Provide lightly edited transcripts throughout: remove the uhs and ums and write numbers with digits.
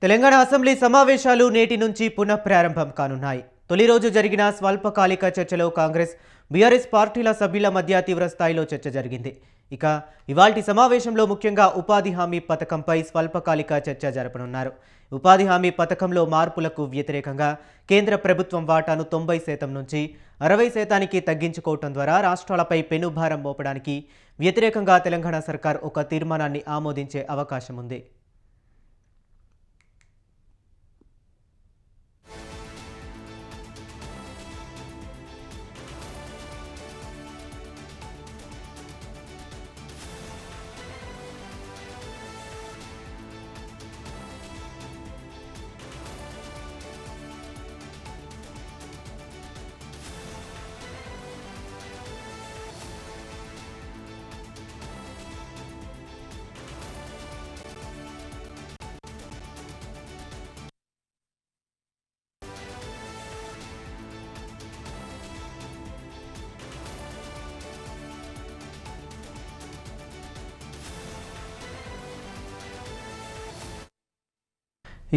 Telangana assembly సమావేశాలు నేటి నుంచి పునఃప్రారంభం కానున్నాయి. తొలి రోజు జరిగిన స్వల్పకాలిక చర్చలో కాంగ్రెస్, బీఆర్ఎస్ పార్టీల సభ్యుల మధ్య తీవ్ర స్థాయిలో చర్చ జరిగింది. ఇక ఇవాల్టి సమావేశంలో ముఖ్యంగా ఉపాధి హామీ పథకంపై స్వల్పకాలిక చర్చ జరపనున్నారు. ఉపాధి హామీ పథకంలో మార్పులకు వ్యతిరేకంగా కేంద్ర ప్రభుత్వం వాటాను 90% నుంచి 60%కి తగ్గించుకోవడం ద్వారా రాష్ట్రాలపై పెనుభారం మోపడానికి వ్యతిరేకంగా తెలంగాణ సర్కార్ ఒక తీర్మానాన్ని ఆమోదించే అవకాశం ఉంది.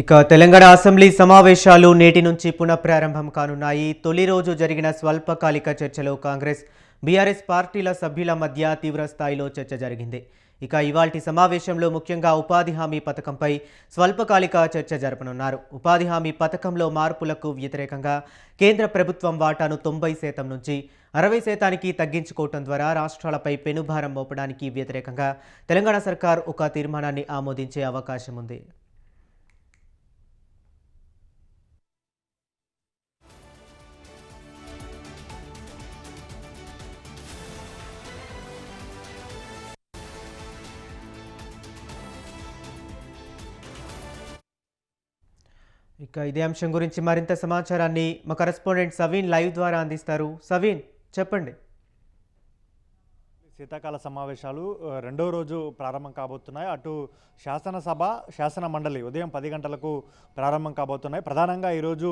ఇక తెలంగాణ అసెంబ్లీ సమావేశాలు నేటి నుంచి పునఃప్రారంభం కానున్నాయి. తొలి రోజు జరిగిన స్వల్పకాలిక చర్చలో కాంగ్రెస్, బీఆర్ఎస్ పార్టీల సభ్యుల మధ్య తీవ్ర స్థాయిలో చర్చ జరిగింది. ఇక ఇవాల్టి సమావేశంలో ముఖ్యంగా ఉపాధి హామీ పథకంపై స్వల్పకాలిక చర్చ జరపనున్నారు. ఉపాధి హామీ పథకంలో మార్పులకు వ్యతిరేకంగా కేంద్ర ప్రభుత్వం వాటాను 90% నుంచి 60%కి తగ్గించుకోవడం ద్వారా రాష్ట్రాలపై పెనుభారం మోపడానికి వ్యతిరేకంగా తెలంగాణ సర్కార్ ఒక తీర్మానాన్ని ఆమోదించే అవకాశం ఉంది. ఇక ఇదే అంశం గురించి మరింత సమాచారాన్ని మా కరెస్పాండెంట్ సవీన్ లైవ్ ద్వారా అందిస్తారు. సవీన్, చెప్పండి. శీతాకాల సమావేశాలు రెండో రోజు ప్రారంభం కాబోతున్నాయి. అటు శాసనసభ, శాసన మండలి ఉదయం 10 గంటలకు ప్రారంభం కాబోతున్నాయి. ప్రధానంగా ఈరోజు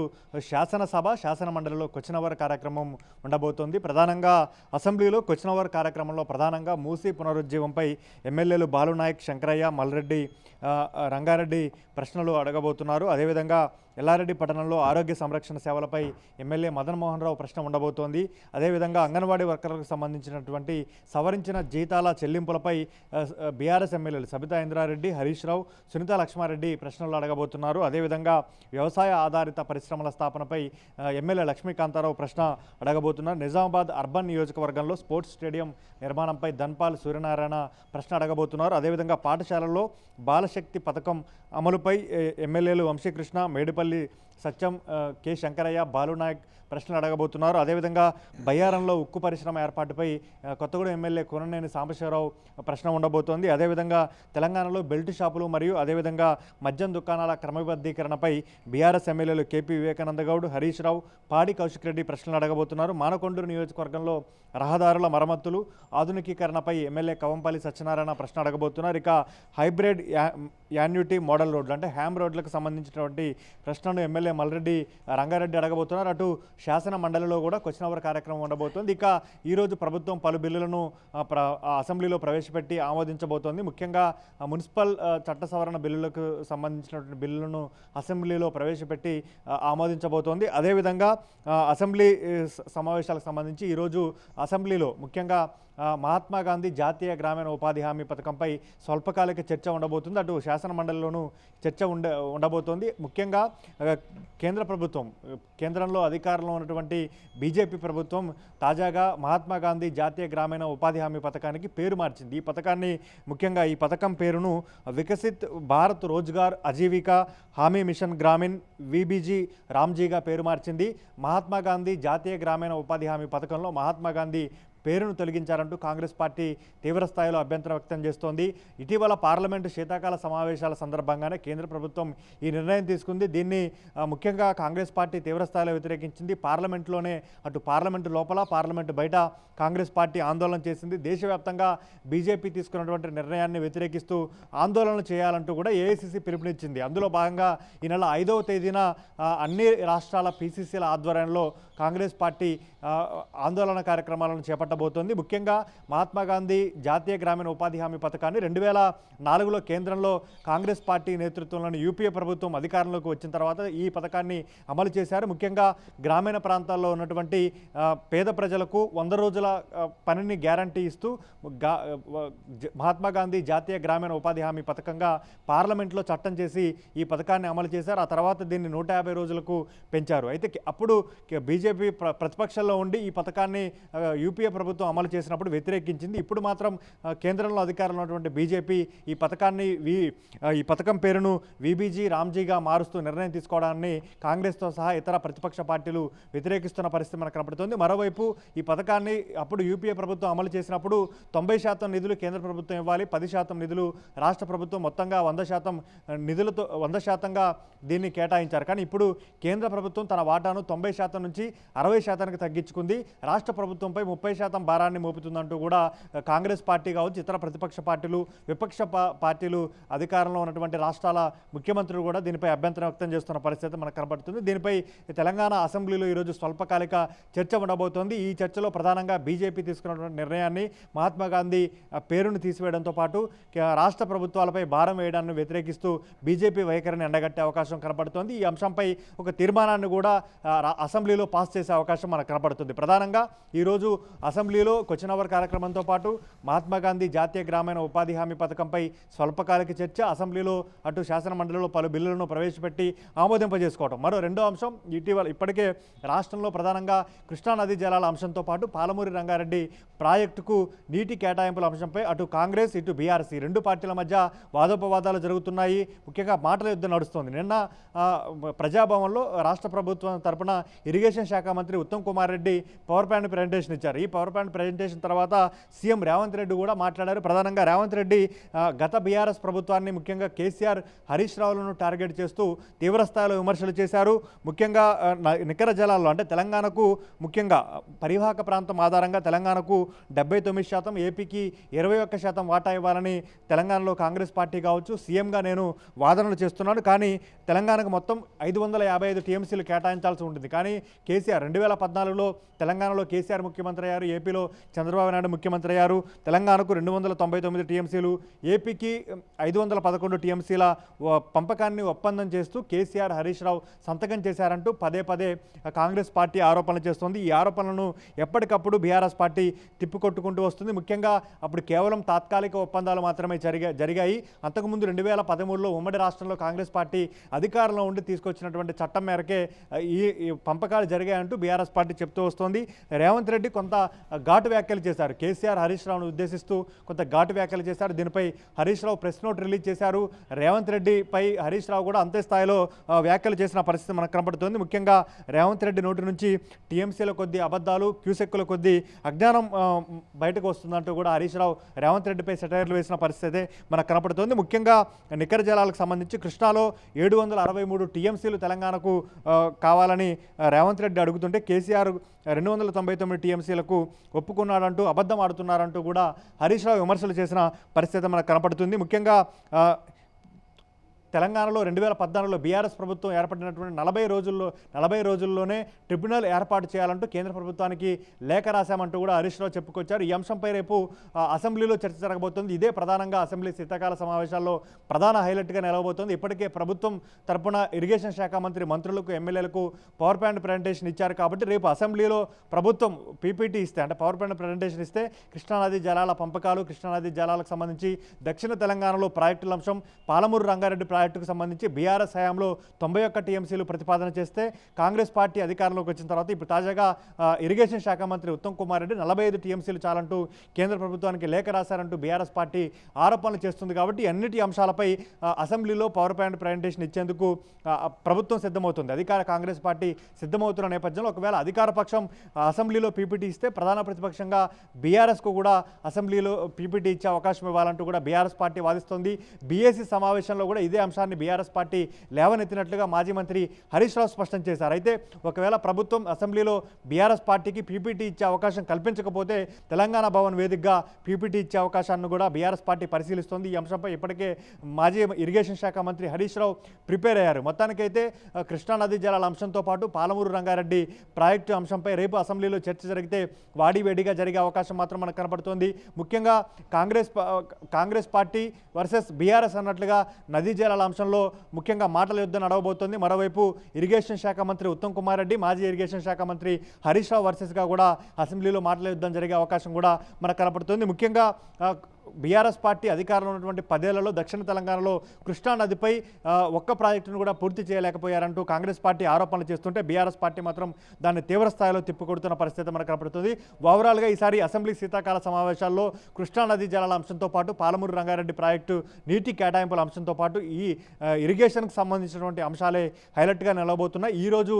శాసనసభ, శాసన మండలిలో క్వశ్చన్ అవర్ కార్యక్రమం ఉండబోతోంది. ప్రధానంగా అసెంబ్లీలో క్వశ్చన్ అవర్ కార్యక్రమంలో ప్రధానంగా మూసీ పునరుజ్జీవంపై ఎమ్మెల్యేలు బాలునాయక్, శంకరయ్య, మల్రెడ్డి, రంగారెడ్డి ప్రశ్నలు అడగబోతున్నారు. అదేవిధంగా ఎల్లారెడ్డి పట్టణంలో ఆరోగ్య సంరక్షణ సేవలపై ఎమ్మెల్యే మదన్ మోహన్ రావు ప్రశ్న ఉండబోతోంది. అదేవిధంగా అంగన్వాడీ వర్కర్లకు సంబంధించినటువంటి సవరించిన జీతాల చెల్లింపులపై బీఆర్ఎస్ ఎమ్మెల్యేలు సబితా ఇంద్రారెడ్డి, హరీష్ రావు, సునీతా లక్ష్మారెడ్డి ప్రశ్నలు అడగబోతున్నారు. అదేవిధంగా వ్యవసాయ ఆధారిత పరిశ్రమల స్థాపనపై ఎమ్మెల్యే లక్ష్మీకాంతారావు ప్రశ్న అడగబోతున్నారు. నిజామాబాద్ అర్బన్ నియోజకవర్గంలో స్పోర్ట్స్ స్టేడియం నిర్మాణంపై ధన్పాల్ సూర్యనారాయణ ప్రశ్న అడగబోతున్నారు. అదేవిధంగా పాఠశాలల్లో బాలశక్తి పథకం అమలుపై ఎమ్మెల్యేలు వంశీకృష్ణ, మేడిపల్లి సత్యం, కె శంకరయ్య, బాలునాయక్ ప్రశ్నలు అడగబోతున్నారు. అదేవిధంగా బయ్యారంలో ఉక్కు పరిశ్రమ ఏర్పాటుపై కొత్తగూడెం ఎమ్మెల్యే కూననేని సాంబశివరావు ప్రశ్న ఉండబోతోంది. అదేవిధంగా తెలంగాణలో బెల్ట్ షాపులు మరియు అదేవిధంగా మద్యం దుకాణాల క్రమబద్ధీకరణపై బీఆర్ఎస్ ఎమ్మెల్యేలు కేపీ వివేకానంద గౌడ్, హరీష్ రావు, పాడి కౌశిక్ రెడ్డి ప్రశ్నలు అడగబోతున్నారు. మానకొండూరు నియోజకవర్గంలో రహదారుల మరమ్మతులు, ఆధునికీకరణపై ఎమ్మెల్యే కవంపల్లి సత్యనారాయణ ప్రశ్న అడగబోతున్నారు. ఇక హైబ్రిడ్ యాన్యుటీ మోడల్ రోడ్లు అంటే హ్యామ్ రోడ్లకు సంబంధించినటువంటి ప్రశ్నను ఎమ్మెల్యే మల్రెడ్డి, రంగారెడ్డి అడగబోతున్నారు. అటు శాసన మండలిలో కూడా క్వశ్చన్ అవర్ కార్యక్రమం ఉండబోతోంది. ఇక ఈరోజు ప్రభుత్వం పలు బిల్లులను అసెంబ్లీలో ప్రవేశపెట్టి ఆమోదించబోతోంది. ముఖ్యంగా మున్సిపల్ చట్ట సవరణ బిల్లులకు సంబంధించినటువంటి బిల్లులను అసెంబ్లీలో ప్రవేశపెట్టి ఆమోదించబోతోంది. అదేవిధంగా అసెంబ్లీ సమావేశాలకు సంబంధించి ఈరోజు అసెంబ్లీలో ముఖ్యంగా మహాత్మా గాంధీ జాతీయ గ్రామీణ ఉపాధి హామీ పథకంపై స్వల్పకాలిక చర్చ ఉండబోతుంది. అటు శాసన మండలిలోనూ చర్చ ఉండబోతోంది. ముఖ్యంగా కేంద్ర ప్రభుత్వం, కేంద్రంలో అధికారంలో ఉన్నటువంటి బీజేపీ ప్రభుత్వం తాజాగా మహాత్మా గాంధీ జాతీయ గ్రామీణ ఉపాధి హామీ పథకానికి పేరు మార్చింది. ఈ పథకాన్ని ముఖ్యంగా ఈ పథకం పేరును వికసిత్ భారత్ రోజ్గార్ అజీవికా హామీ మిషన్ గ్రామీణ్ వీబీజీ రామ్జీగా పేరు మార్చింది. మహాత్మా గాంధీ జాతీయ గ్రామీణ ఉపాధి హామీ పథకంలో మహాత్మా గాంధీ పేరును తొలగించారంటూ కాంగ్రెస్ పార్టీ తీవ్రస్థాయిలో అభ్యంతరం వ్యక్తం చేస్తోంది. ఇటీవల పార్లమెంటు శీతాకాల సమావేశాల సందర్భంగానే కేంద్ర ప్రభుత్వం ఈ నిర్ణయం తీసుకుంది. దీన్ని ముఖ్యంగా కాంగ్రెస్ పార్టీ తీవ్రస్థాయిలో వ్యతిరేకించింది. పార్లమెంటులోనే అటు పార్లమెంటు లోపల, పార్లమెంటు బయట కాంగ్రెస్ పార్టీ ఆందోళన చేసింది. దేశవ్యాప్తంగా బీజేపీ తీసుకున్నటువంటి నిర్ణయాన్ని వ్యతిరేకిస్తూ ఆందోళనలు చేయాలంటూ కూడా ఏఐసీసీ పిలుపునిచ్చింది. అందులో భాగంగా ఈ నెల 5వ తేదీన అన్ని రాష్ట్రాల పీసీసీల ఆధ్వర్యంలో కాంగ్రెస్ పార్టీ ఆందోళన కార్యక్రమాలను చేపట్టింది. చేపట్టబోతోంది. ముఖ్యంగా మహాత్మా గాంధీ జాతీయ గ్రామీణ ఉపాధి హామీ పథకాన్ని 2004లో కేంద్రంలో కాంగ్రెస్ పార్టీ నేతృత్వంలోని యూపీఏ ప్రభుత్వం అధికారంలోకి వచ్చిన తర్వాత ఈ పథకాన్ని అమలు చేశారు. ముఖ్యంగా గ్రామీణ ప్రాంతాల్లో ఉన్నటువంటి పేద ప్రజలకు 100 రోజుల పనిని గ్యారంటీ ఇస్తూ మహాత్మా గాంధీ జాతీయ గ్రామీణ ఉపాధి హామీ పథకంగా పార్లమెంట్లో చట్టం చేసి ఈ పథకాన్ని అమలు చేశారు. ఆ తర్వాత దీన్ని 150 రోజులకు పెంచారు. అయితే అప్పుడు బీజేపీ ప్రతిపక్షంలో ఉండి ఈ పథకాన్ని యూపీఏ ప్రభుత్వం అమలు చేసినప్పుడు వ్యతిరేకించింది. ఇప్పుడు మాత్రం కేంద్రంలో అధికారంలో ఉన్నటువంటి బీజేపీ ఈ పథకం పేరును వీబీజీ రామ్జీగా మారుస్తూ నిర్ణయం తీసుకోవడాన్ని కాంగ్రెస్తో సహా ఇతర ప్రతిపక్ష పార్టీలు వ్యతిరేకిస్తున్న పరిస్థితి మనకు కనపడుతుంది. మరోవైపు ఈ పథకాన్ని అప్పుడు యూపీఏ ప్రభుత్వం అమలు చేసినప్పుడు 90% నిధులు కేంద్ర ప్రభుత్వం ఇవ్వాలి, 10% నిధులు రాష్ట్ర ప్రభుత్వం, మొత్తంగా 100% నిధులతో 100%గా దీన్ని కేటాయించారు. కానీ ఇప్పుడు కేంద్ర ప్రభుత్వం తన వాటాను 90% నుంచి 60%కి తగ్గించుకుంది. రాష్ట్ర ప్రభుత్వంపై 30% భారాన్ని మోపుతుందంటూ కూడా కాంగ్రెస్ పార్టీ కావచ్చు, ఇతర ప్రతిపక్ష పార్టీలు, విపక్ష పార్టీలు, అధికారంలో ఉన్నటువంటి రాష్ట్రాల ముఖ్యమంత్రులు కూడా దీనిపై అభ్యంతరం వ్యక్తం చేస్తున్న పరిస్థితి మనకు కనబడుతుంది. దీనిపై తెలంగాణ అసెంబ్లీలో ఈరోజు స్వల్పకాలిక చర్చ ఉండబోతోంది. ఈ చర్చలో ప్రధానంగా బీజేపీ తీసుకున్నటువంటి నిర్ణయాన్ని, మహాత్మా గాంధీ పేరును తీసివేయడంతో పాటు రాష్ట్ర ప్రభుత్వాలపై భారం వేయడాన్ని వ్యతిరేకిస్తూ బీజేపీ వైఖరిని ఎండగట్టే అవకాశం కనబడుతోంది. ఈ అంశంపై ఒక తీర్మానాన్ని కూడా అసెంబ్లీలో పాస్ చేసే అవకాశం మనకు కనబడుతుంది. ప్రధానంగా ఈరోజు అసెంబ్లీలో క్వశ్చన్ అవర్ కార్యక్రమంతో పాటు మహాత్మా గాంధీ జాతీయ గ్రామీణ ఉపాధి హామీ పథకంపై స్వల్పకాలిక చర్చ, అసెంబ్లీలో అటు శాసనమండలిలో పలు బిల్లులను ప్రవేశపెట్టి ఆమోదింపజేసుకోవడం. మరో రెండో అంశం, ఇప్పటికే రాష్ట్రంలో ప్రధానంగా కృష్ణానదీ జలాల అంశంతో పాటు పాలమూరి రంగారెడ్డి ప్రాజెక్టుకు నీటి కేటాయింపుల అంశంపై అటు కాంగ్రెస్, ఇటు బీఆర్ఎస్ రెండు పార్టీల మధ్య వాదోపవాదాలు జరుగుతున్నాయి. ముఖ్యంగా మాటల యుద్ధం నడుస్తోంది. నిన్న ప్రజాభవన్లో రాష్ట్ర ప్రభుత్వం తరపున ఇరిగేషన్ శాఖ మంత్రి Uttam Kumar Reddy power point presentation ఇచ్చారు. ఈ పవర్ పాయింట్ ప్రజెంటేషన్ తర్వాత సీఎం రేవంత్ రెడ్డి కూడా మాట్లాడారు. ప్రధానంగా రేవంత్ రెడ్డి గత బీఆర్ఎస్ ప్రభుత్వాన్ని, ముఖ్యంగా కేసీఆర్, హరీష్ రావులను టార్గెట్ చేస్తూ తీవ్రస్థాయిలో విమర్శలు చేశారు. ముఖ్యంగా నికర జలాల్లో అంటే తెలంగాణకు, ముఖ్యంగా పరివాహక ప్రాంతం ఆధారంగా తెలంగాణకు 79%, ఏపీకి 21% వాటా ఇవ్వాలని తెలంగాణలో కాంగ్రెస్ పార్టీ కావచ్చు, సీఎంగా నేను వాదనలు చేస్తున్నాను. కానీ తెలంగాణకు మొత్తం 555 టీఎంసీలు కేటాయించాల్సి ఉంటుంది. కానీ కేసీఆర్ 2014లో తెలంగాణలో కేసీఆర్ ముఖ్యమంత్రి అయ్యారు, ఏపీలో చంద్రబాబు నాయుడు ముఖ్యమంత్రి అయ్యారు. తెలంగాణకు 299 టీఎంసీలు, ఏపీకి 511 టీఎంసీల పంపకాన్ని ఒప్పందం చేస్తూ కేసీఆర్, హరీష్ రావు సంతకం చేశారంటూ పదే కాంగ్రెస్ పార్టీ ఆరోపణలు చేస్తోంది. ఈ ఆరోపణలను ఎప్పటికప్పుడు బీఆర్ఎస్ పార్టీ తిప్పికొట్టుకుంటూ వస్తుంది. ముఖ్యంగా అప్పుడు కేవలం తాత్కాలిక ఒప్పందాలు మాత్రమే జరిగాయి. అంతకుముందు 2013లో ఉమ్మడి రాష్ట్రంలో కాంగ్రెస్ పార్టీ అధికారంలో ఉండి తీసుకొచ్చినటువంటి చట్టం మేరకే ఈ పంపకాలు జరిగాయంటూ బీఆర్ఎస్ పార్టీ చెప్తూ వస్తోంది. రేవంత్ రెడ్డి కొంత ఘాటు వ్యాఖ్యలు చేశారు. కేసీఆర్, హరీష్ రావును ఉద్దేశిస్తూ కొంత ఘాటు వ్యాఖ్యలు చేశారు. దీనిపై Harish Rao press note release చేశారు. రేవంత్ రెడ్డిపై హరీష్ రావు కూడా అంతే స్థాయిలో వ్యాఖ్యలు చేసిన పరిస్థితి మనకు కనబడుతోంది. ముఖ్యంగా రేవంత్ రెడ్డి నోటి నుంచి టీఎంసీల కొద్దీ అబద్ధాలు, క్యూసెక్కుల కొద్దీ అజ్ఞానం బయటకు వస్తుందంటూ కూడా హరీష్ రావు రేవంత్ రెడ్డిపై సెటైర్లు వేసిన పరిస్థితి మనకు కనపడుతోంది. ముఖ్యంగా నికర జలాలకు సంబంధించి కృష్ణాలో 763 టీఎంసీలు తెలంగాణకు కావాలని రేవంత్ రెడ్డి అడుగుతుంటే కేసీఆర్ 299 టీఎంసీలకు ఒప్పుకున్నాడంటూ, అబద్ధం ఆడుతున్నారంటూ కూడా హరీష్ రావు విమర్శలు చేసిన పరిస్థితి మనకు కనపడుతుంది. ముఖ్యంగా తెలంగాణలో 2014లో బీఆర్ఎస్ ప్రభుత్వం ఏర్పడినటువంటి 40 రోజుల్లోనే ట్రిబ్యునల్ ఏర్పాటు చేయాలంటూ కేంద్ర ప్రభుత్వానికి లేఖ రాశామంటూ కూడా హరీష్ రావు చెప్పుకొచ్చారు. ఈ అంశంపై రేపు అసెంబ్లీలో చర్చ జరగబోతోంది. ఇదే ప్రధానంగా అసెంబ్లీ శీతాకాల సమావేశాల్లో ప్రధాన హైలైట్గా నిలవబోతోంది. ఇప్పటికే ప్రభుత్వం తరపున ఇరిగేషన్ శాఖ మంత్రులకు, ఎమ్మెల్యేలకు పవర్ పాయింట్ ప్రజెంటేషన్ ఇచ్చారు. కాబట్టి రేపు అసెంబ్లీలో ప్రభుత్వం పీపీటీ ఇస్తే, అంటే పవర్ పాయింట్ ప్రజెంటేషన్ ఇస్తే కృష్ణానదీ జలాల పంపకాలు, కృష్ణానదీ జలాలకు సంబంధించి దక్షిణ తెలంగాణలో ప్రాజెక్టుల అంశం, పాలమూరు రంగారెడ్డి ప్రాజెక్టుకు సంబంధించి బీఆర్ఎస్ హయాంలో 91 టీఎంసీలు ప్రతిపాదన చేస్తే కాంగ్రెస్ పార్టీ అధికారంలోకి వచ్చిన తర్వాత ఇప్పుడు తాజాగా ఇరిగేషన్ శాఖ మంత్రి ఉత్తమ్ కుమార్ రెడ్డి 45 టీఎంసీలు చాలంటూ కేంద్ర ప్రభుత్వానికి లేఖ రాశారంటూ బీఆర్ఎస్ పార్టీ ఆరోపణలు చేస్తుంది. కాబట్టి అన్నిటి అంశాలపై అసెంబ్లీలో పవర్ పాయింట్ ప్రజెంటేషన్ ఇచ్చేందుకు ప్రభుత్వం సిద్ధమవుతుంది. అధికార కాంగ్రెస్ పార్టీ సిద్ధమవుతున్న నేపథ్యంలో ఒకవేళ అధికార పక్షం అసెంబ్లీలో పీపీటీ ఇస్తే ప్రధాన ప్రతిపక్షంగా బీఆర్ఎస్కు కూడా అసెంబ్లీలో పీపీటీ ఇచ్చే అవకాశం ఇవ్వాలంటూ కూడా బీఆర్ఎస్ పార్టీ వాదిస్తోంది. బీఏసీ సమావేశంలో కూడా ఇదే అంశాన్ని బీఆర్ఎస్ పార్టీ లేవనెత్తినట్లుగా మాజీ మంత్రి హరీష్ రావు స్పష్టం చేశారు. అయితే ఒకవేళ ప్రభుత్వం అసెంబ్లీలో బీఆర్ఎస్ పార్టీకి పీపీటీ ఇచ్చే అవకాశం కల్పించకపోతే తెలంగాణ భవన్ వేదికగా పీపీటీ ఇచ్చే అవకాశాన్ని కూడా బీఆర్ఎస్ పార్టీ పరిశీలిస్తోంది. ఈ అంశంపై ఇప్పటికే మాజీ ఇరిగేషన్ శాఖ మంత్రి హరీష్ రావు ప్రిపేర్ అయ్యారు. మొత్తానికైతే కృష్ణానదీ జలాల అంశంతో పాటు పాలమూరు రంగారెడ్డి ప్రాజెక్టు అంశంపై రేపు అసెంబ్లీలో చర్చ జరిగితే వాడివేడిగా జరిగే అవకాశం మాత్రం మనకు కనపడుతోంది. ముఖ్యంగా కాంగ్రెస్ పార్టీ వర్సెస్ బీఆర్ఎస్ అన్నట్లుగా నదీ జలాల అంశంలో ముఖ్యంగా మాటల యుద్ధం నడవబోతోంది. మరోవైపు ఇరిగేషన్ శాఖ మంత్రి ఉత్తమ్ కుమార్ రెడ్డి, మాజీ ఇరిగేషన్ శాఖ మంత్రి హరీష్ రావు వర్సెస్గా కూడా అసెంబ్లీలో మాటల యుద్ధం జరిగే అవకాశం కూడా మనకు కనపడుతుంది. ముఖ్యంగా బీఆర్ఎస్ పార్టీ అధికారంలో ఉన్నటువంటి 10 ఏళ్లలో దక్షిణ తెలంగాణలో కృష్ణానదిపై ఒక్క ప్రాజెక్టును కూడా పూర్తి చేయలేకపోయారంటూ కాంగ్రెస్ పార్టీ ఆరోపణలు చేస్తుంటే బీఆర్ఎస్ పార్టీ మాత్రం దాన్ని తీవ్ర స్థాయిలో తిప్పికొడుతున్న పరిస్థితి మనకు కనపడుతుంది. ఓవరాల్గా ఈసారి అసెంబ్లీ శీతాకాల సమావేశాల్లో కృష్ణానదీ జలాల అంశంతో పాటు పాలమూరు రంగారెడ్డి ప్రాజెక్టు నీటి కేటాయింపుల అంశంతో పాటు ఈ ఇరిగేషన్కి సంబంధించినటువంటి అంశాలే హైలైట్గా నిలవబోతున్నాయి. ఈరోజు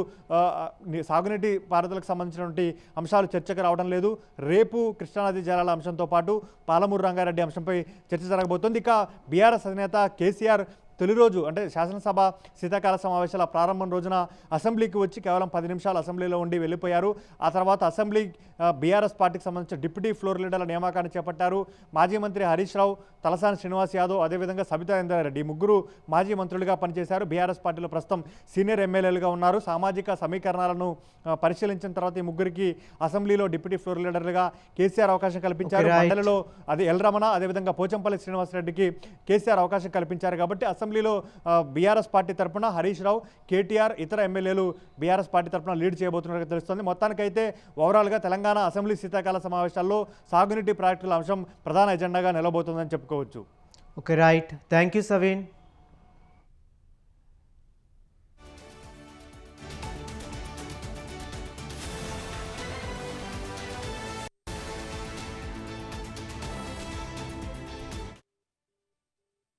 సాగునీటి పారుదలకు సంబంధించినటువంటి అంశాలు చర్చకు రావడం లేదు. రేపు కృష్ణానదీ జలాల అంశంతో పాటు పాలమూరు రంగారెడ్డి అంశంపై చర్చ జరగబోతోంది. ఇక బీఆర్ఎస్ అధినేత కేసీఆర్ తొలి రోజు అంటే శాసనసభ శీతాకాల సమావేశాల ప్రారంభం రోజున అసెంబ్లీకి వచ్చి కేవలం 10 నిమిషాలు అసెంబ్లీలో ఉండి వెళ్ళిపోయారు. ఆ తర్వాత అసెంబ్లీ బీఆర్ఎస్ పార్టీకి సంబంధించిన డిప్యూటీ ఫ్లోర్ లీడర్ల నియామకాన్ని చేపట్టారు. మాజీ మంత్రి హరీష్ రావు, తలసాని శ్రీనివాస్ యాదవ్, అదేవిధంగా సబితా ఇంద్రారెడ్డి ముగ్గురు మాజీ మంత్రులుగా పనిచేశారు. బీఆర్ఎస్ పార్టీలో ప్రస్తుతం సీనియర్ ఎమ్మెల్యేలుగా ఉన్నారు. సామాజిక సమీకరణాలను పరిశీలించిన తర్వాత ఈ ముగ్గురికి అసెంబ్లీలో డిప్యూటీ ఫ్లోర్ లీడర్లుగా కేసీఆర్ అవకాశం కల్పించారు. మండలిలో అది ఎల్ రమణ, అదేవిధంగా పోచంపల్లి శ్రీనివాసరెడ్డికి కేసీఆర్ అవకాశం కల్పించారు. కాబట్టి అసెంబ్లీలో బీఆర్ఎస్ పార్టీ తరఫున హరీష్ రావు, కేటీఆర్, ఇతర ఎమ్మెల్యేలు బీఆర్ఎస్ పార్టీ తరఫున లీడ్ చేయబోతున్నట్టు తెలుస్తోంది. మొత్తానికైతే ఓవరాల్గా తెలంగాణ అసెంబ్లీ శీతాకాల సమావేశాల్లో సాగునీటి ప్రాజెక్టుల అంశం ప్రధాన ఎజెండాగా నిలబోతుందని చెప్పుకోవచ్చు. Okay, right. Thank you Saveen.